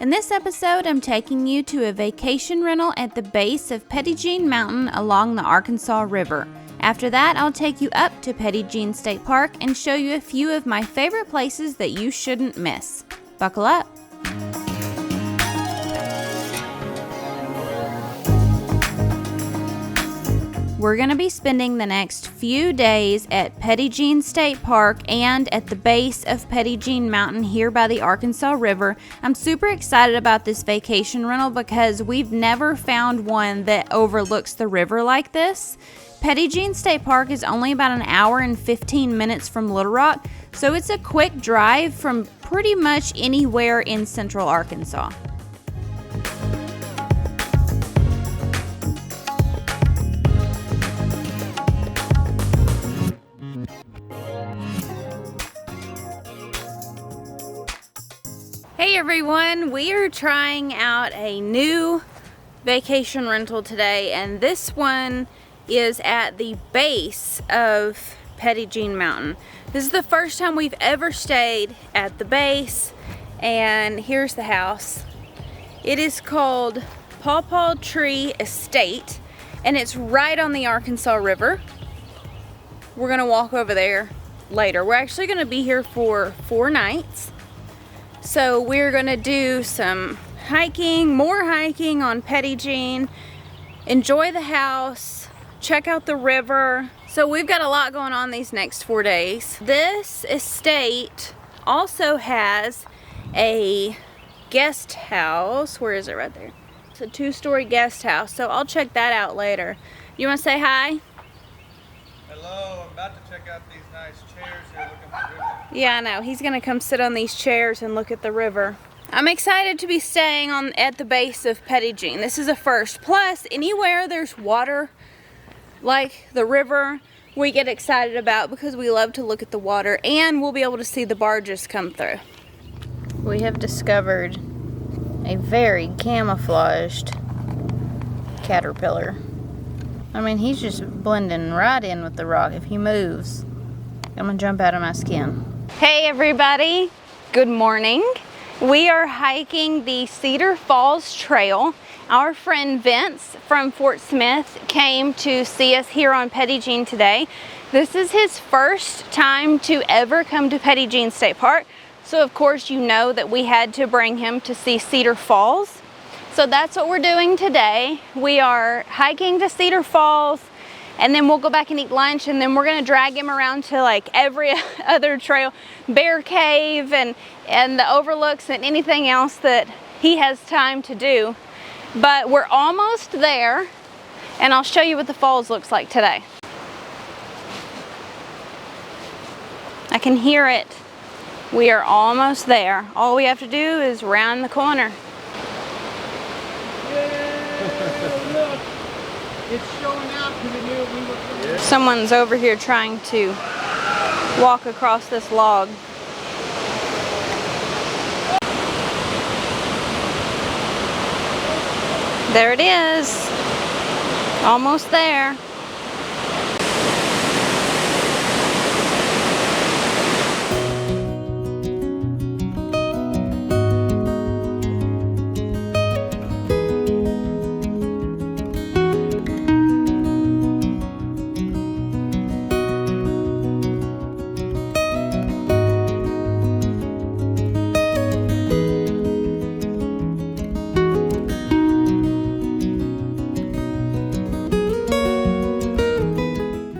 In this episode, I'm taking you to a vacation rental at the base of Petit Jean Mountain along the Arkansas River. After that, I'll take you up to Petit Jean State Park and show you a few of my favorite places that you shouldn't miss. Buckle up. We're going to be spending the next few days at Petit Jean State Park and at the base of Petit Jean Mountain here by the Arkansas River. I'm super excited about this vacation rental because we've never found one that overlooks the river like this. Petit Jean State Park is only about an hour and 15 minutes from Little Rock, so it's a quick drive from pretty much anywhere in central Arkansas. Hey everyone, we are trying out a new vacation rental today, and this one is at the base of Petit Jean Mountain. This is the first time we've ever stayed at the base, and here's the house. It is called Paw Paw Tree Estate, and it's right on the Arkansas River. We're gonna walk over there later. We're actually gonna be here for 4 nights. So we're gonna do some hiking, more hiking on Petit Jean, enjoy the house, check out the river. So we've got a lot going on these next 4 days. This estate also has a guest house. Where is it? Right there. It's a 2-story guest house, so I'll check that out later. You wanna say hi? Hello, I'm about to check out these nice chairs here looking at the river. Yeah, I know. He's gonna come sit on these chairs and look at the river. I'm excited to be staying at the base of Petit Jean. This is a first. Plus, anywhere there's water, like the river, we get excited about because we love to look at the water, and we'll be able to see the barges come through. We have discovered a very camouflaged caterpillar. I mean, he's just blending right in with the rock. If he moves, I'm gonna jump out of my skin. Hey everybody, good morning. We are hiking the Cedar Falls Trail. Our friend Vince from Fort Smith came to see us here on Petit Jean today. This is his first time to ever come to Petit Jean State Park. So of course you know that we had to bring him to see Cedar Falls. So that's what we're doing today. We are hiking to Cedar Falls, and then we'll go back and eat lunch, and then we're gonna drag him around to like every other trail, Bear Cave and the overlooks and anything else that he has time to do. But we're almost there, and I'll show you what the falls looks like today. I can hear it. We are almost there. All we have to do is round the corner. Look, it's showing out because it knew we were coming. Someone's over here trying to walk across this log. There it is. Almost there.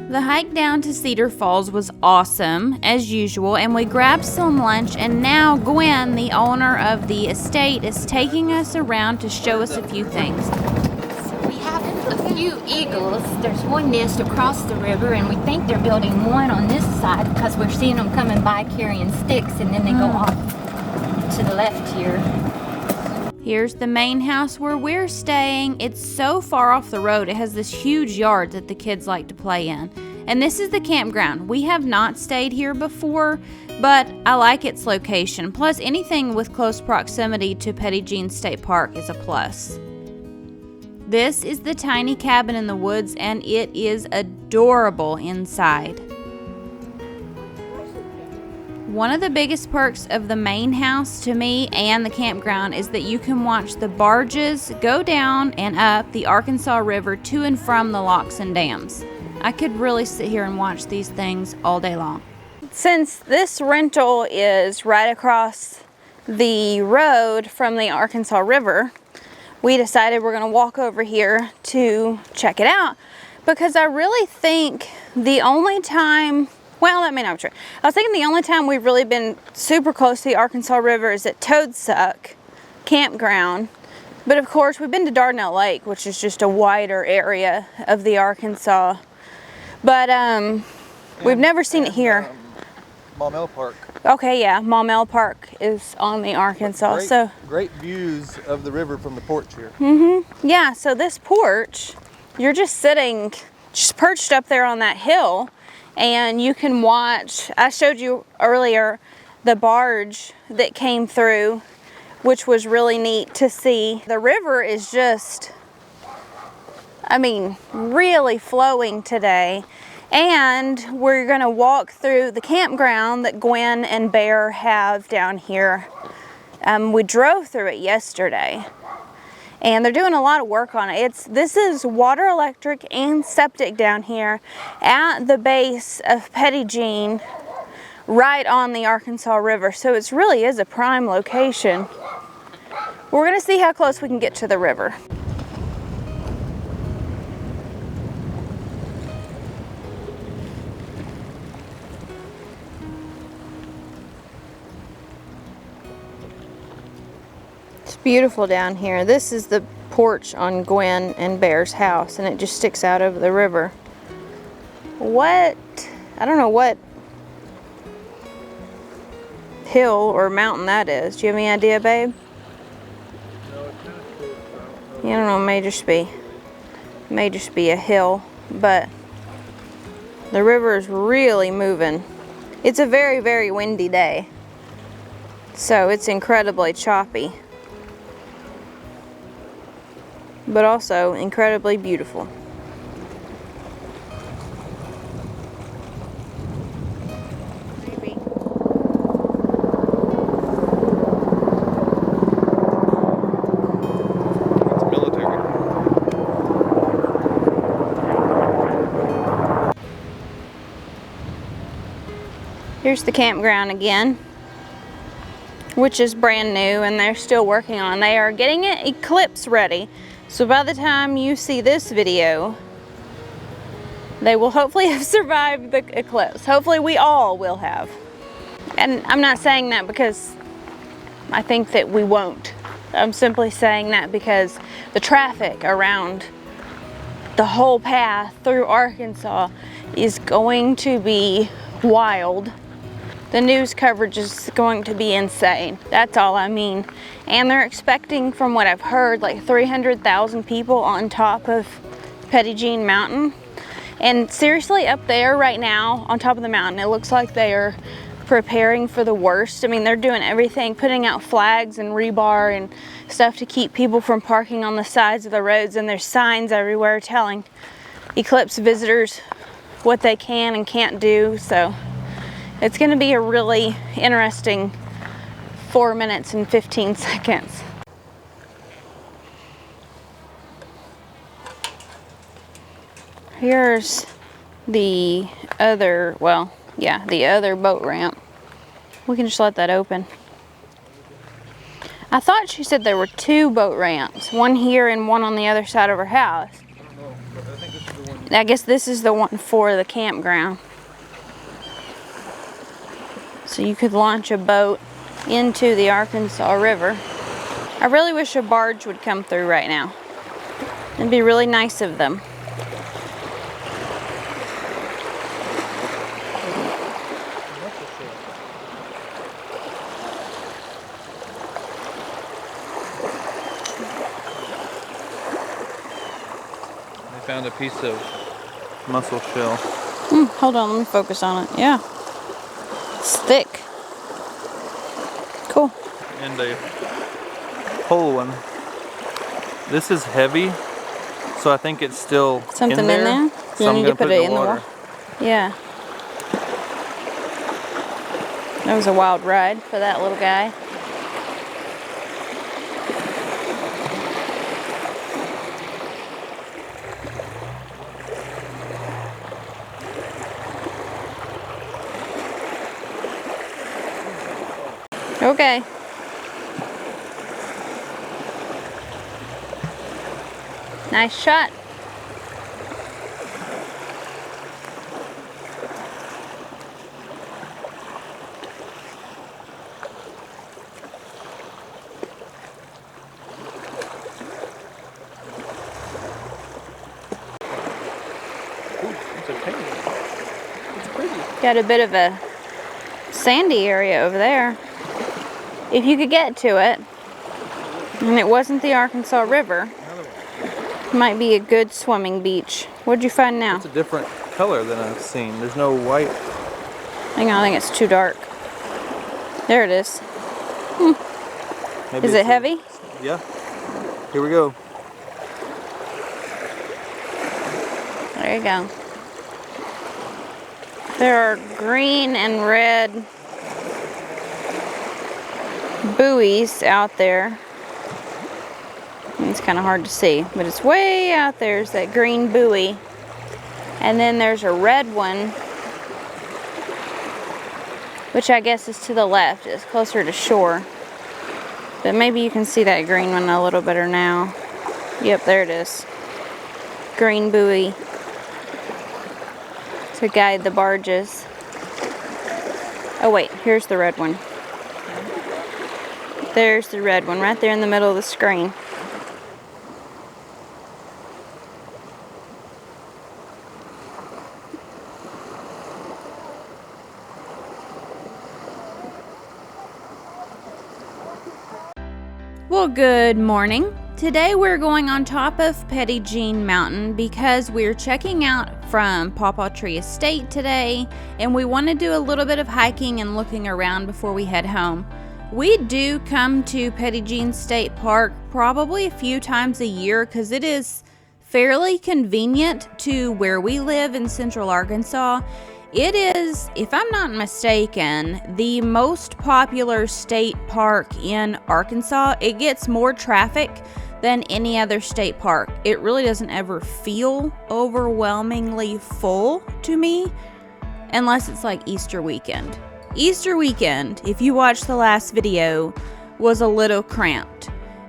The hike down to Cedar Falls was awesome, as usual, and we grabbed some lunch, and now Gwen, the owner of the estate, is taking us around to show us a few things. So we have a few eagles. There's one nest across the river, and we think they're building one on this side because we're seeing them coming by carrying sticks, and then they go off to the left here. Here's the main house where we're staying. It's so far off the road. It has this huge yard that the kids like to play in. And this is the campground. We have not stayed here before, but I like its location. Plus, anything with close proximity to Petit Jean State Park is a plus. This is the tiny cabin in the woods, and it is adorable inside. One of the biggest perks of the main house to me and the campground is that you can watch the barges go down and up the Arkansas River to and from the locks and dams. I could really sit here and watch these things all day long. Since this rental is right across the road from the Arkansas River, we decided we're going to walk over here to check it out, because I really think the only time, well, that may not be true. I was thinking the only time we've really been super close to the Arkansas River is at Toadsuck Campground. But of course, we've been to Dardanelle Lake, which is just a wider area of the Arkansas. But we've never seen it here. Maumelle Park. Okay, yeah, Maumelle Park is on the Arkansas. Great views of the river from the porch here. Yeah, so this porch, you're just sitting, just perched up there on that hill, and you can watch. I showed you earlier the barge that came through, which was really neat to see. The river is just, I mean, really flowing today. And we're gonna walk through the campground that Gwen and Bear have down here. We drove through it yesterday, and they're doing a lot of work on it. This is water, electric, and septic down here at the base of Petit Jean, right on the Arkansas River. So it really is a prime location. We're gonna see how close we can get to the river. It's beautiful down here. This is the porch on Gwen and Bear's house, and it just sticks out over the river. I don't know what hill or mountain that is. Do you have any idea, babe? No, it's kind of cool. I don't know, it may just be a hill, but the river is really moving. It's a very, very windy day, so it's incredibly choppy, but also incredibly beautiful. Maybe. It's military. Here's the campground again, which is brand new, and they're still working on it. They are getting it eclipse ready. So by the time you see this video, they will hopefully have survived the eclipse. Hopefully we all will have. And I'm not saying that because I think that we won't. I'm simply saying that because the traffic around the whole path through Arkansas is going to be wild. The news coverage is going to be insane. That's all I mean. And they're expecting, from what I've heard, like 300,000 people on top of Petit Jean Mountain. And seriously, up there right now, on top of the mountain, it looks like they are preparing for the worst. I mean, they're doing everything, putting out flags and rebar and stuff to keep people from parking on the sides of the roads. And there's signs everywhere telling eclipse visitors what they can and can't do. So it's going to be a really interesting 4 minutes and 15 seconds. Here's the other, well, yeah, the other boat ramp. We can just let that open. I thought she said there were 2 boat ramps, one here and one on the other side of her house. I don't know, but I think this is the one. I guess this is the one for the campground. So you could launch a boat into the Arkansas River. I really wish a barge would come through right now. It'd be really nice of them. They found a piece of mussel shell. Hold on, let me focus on it. Yeah. It's thick. Cool. And a whole one. This is heavy, so I think it's still Something in there. in there? So You I'm need gonna to put it in the water. Yeah. That was a wild ride for that little guy. Okay. Nice shot. It's pretty. Got a bit of a sandy area over there. If you could get to it, and it wasn't the Arkansas River, it might be a good swimming beach. What'd you find now? It's a different color than I've seen. There's no white. Hang on, I think it's too dark. There it is. Maybe Is it heavy? Yeah. Here we go. There you go. There are green and red buoys out there. It's kind of hard to see, but it's way out there. Is that green buoy. And then there's a red one, which I guess is to the left. It's closer to shore. But maybe you can see that green one a little better now. Yep, there it is. Green buoy to guide the barges. Oh wait, here's the red one. There's the red one right there in the middle of the screen. Well, good morning. Today we're going on top of Petit Jean Mountain because we're checking out from Paw Paw Tree Estate today, and we want to do a little bit of hiking and looking around before we head home. We do come to Petit Jean State Park probably a few times a year because it is fairly convenient to where we live in central Arkansas. It is, if I'm not mistaken, the most popular state park in Arkansas. It gets more traffic than any other state park. It really doesn't ever feel overwhelmingly full to me, unless it's like Easter weekend. Easter weekend, if you watched the last video, was a little cramped.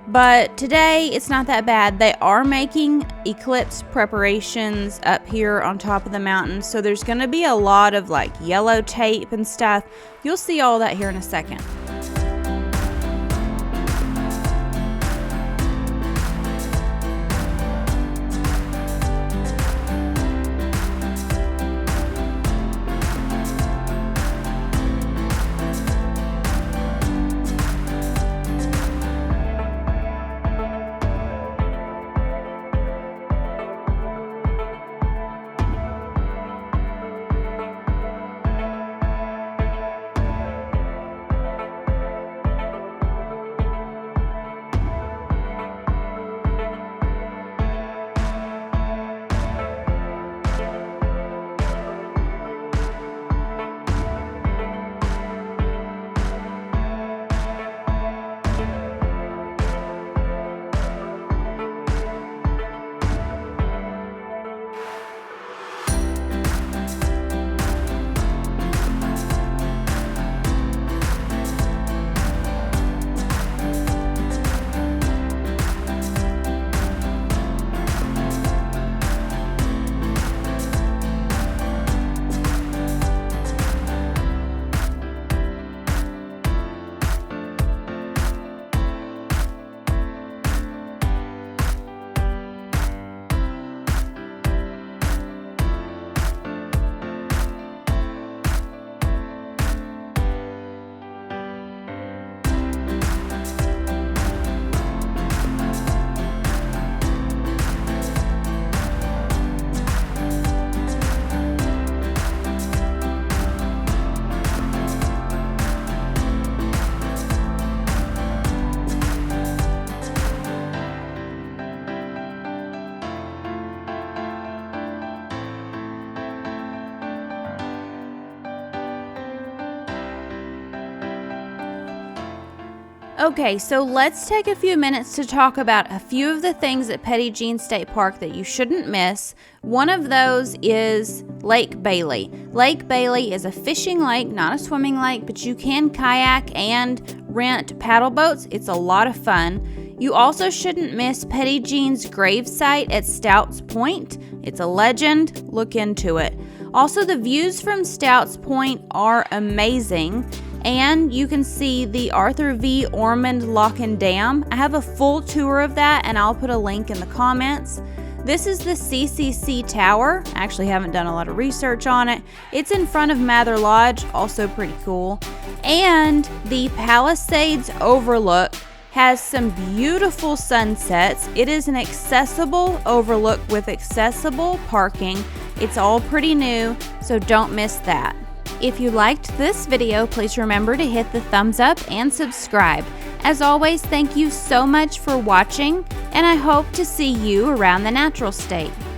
But today, it's not that bad. They are making eclipse preparations up here on top of the mountain. So there's going to be a lot of like yellow tape and stuff. You'll see all that here in a second. Okay, so let's take a few minutes to talk about a few of the things at Petit Jean State Park that you shouldn't miss. One of those is Lake Bailey. Lake Bailey is a fishing lake, not a swimming lake, but you can kayak and rent paddle boats. It's a lot of fun. You also shouldn't miss Petit Jean's grave site at Stouts Point. It's a legend. Look into it. Also, the views from Stouts Point are amazing. And you can see the Arthur V. Ormond Lock and Dam. I have a full tour of that, and I'll put a link in the comments. This is the CCC Tower. I actually haven't done a lot of research on it. It's in front of Mather Lodge, also pretty cool. And the Palisades Overlook has some beautiful sunsets. It is an accessible overlook with accessible parking. It's all pretty new, so don't miss that. If you liked this video, please remember to hit the thumbs up and subscribe. As always, thank you so much for watching, and I hope to see you around the natural state.